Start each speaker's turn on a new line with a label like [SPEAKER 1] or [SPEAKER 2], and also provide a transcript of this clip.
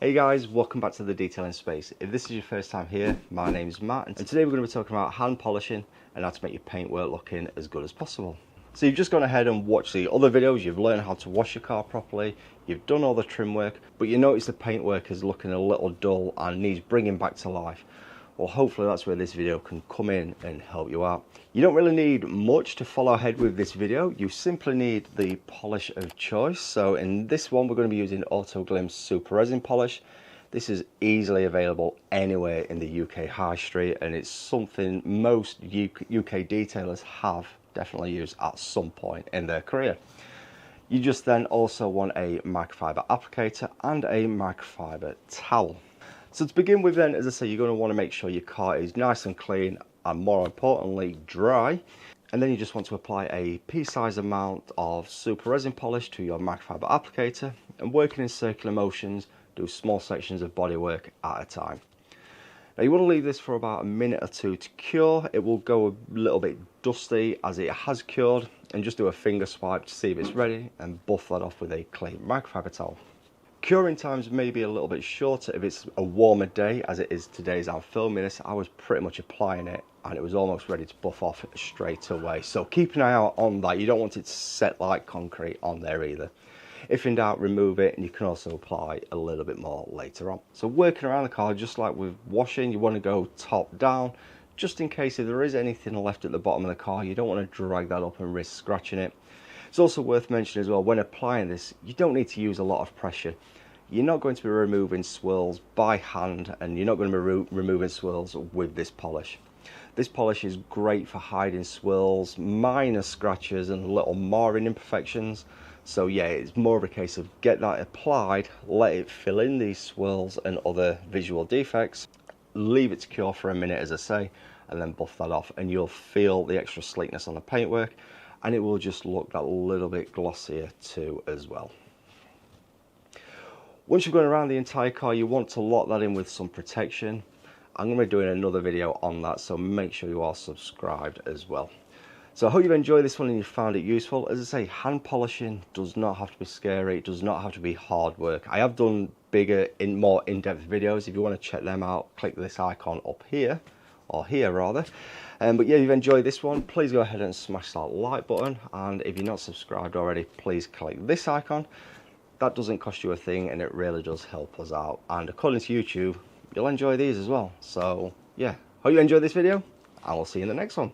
[SPEAKER 1] Hey guys, welcome back to the Detailing Space. If this is your first time here, my name is Matt and today we're going to be talking about hand polishing and how to make your paintwork looking as good as possible. So you've just gone ahead and watched the other videos, you've learned how to wash your car properly, you've done all the trim work, but you notice the paintwork is looking a little dull and needs bringing back to life. Well, hopefully that's where this video can come in and help you out. You don't really need much to follow ahead with this video. You simply need the polish of choice. So in this one, we're going to be using Autoglim Super Resin Polish. This is easily available anywhere in the UK high street, and it's something most UK detailers have definitely used at some point in their career. You just then also want a microfiber applicator and a microfiber towel. So to begin with then, as I say, you're going to want to make sure your car is nice and clean and more importantly dry. And then you just want to apply a pea-sized amount of super resin polish to your microfiber applicator and working in circular motions, do small sections of bodywork at a time. Now you want to leave this for about a minute or two to cure. It will go a little bit dusty as it has cured, and just do a finger swipe to see if it's ready and buff that off with a clean microfiber towel. Curing times may be a little bit shorter if it's a warmer day, as it is today as I'm filming this. I was pretty much applying it and it was almost ready to buff off straight away. So keep an eye out on that. You don't want it to set like concrete on there either. If in doubt, remove it, and you can also apply a little bit more later on. So working around the car, just like with washing, you want to go top down, just in case if there is anything left at the bottom of the car, you don't want to drag that up and risk scratching it. It's also worth mentioning as well, when applying this, you don't need to use a lot of pressure. You're not going to be removing swirls by hand, and you're not going to be removing swirls with this polish. This polish is great for hiding swirls, minor scratches and little marring imperfections. So yeah, it's more of a case of get that applied, let it fill in these swirls and other visual defects, leave it to cure for a minute as I say, and then buff that off, and you'll feel the extra sleekness on the paintwork, and it will just look that little bit glossier too as well. Once you've gone around the entire car, you want to lock that in with some protection. I'm going to be doing another video on that, so make sure you are subscribed as well. So I hope you've enjoyed this one and you found it useful. As I say, hand polishing does not have to be scary, it does not have to be hard work. I have done bigger, more in-depth videos. If you want to check them out, click this icon up here, or here rather. But yeah, if you've enjoyed this one, please go ahead and smash that like button, and if you're not subscribed already, please click this icon. That doesn't cost you a thing and it really does help us out, and according to YouTube, you'll enjoy these as well. So yeah, hope you enjoyed this video and we'll see you in the next one.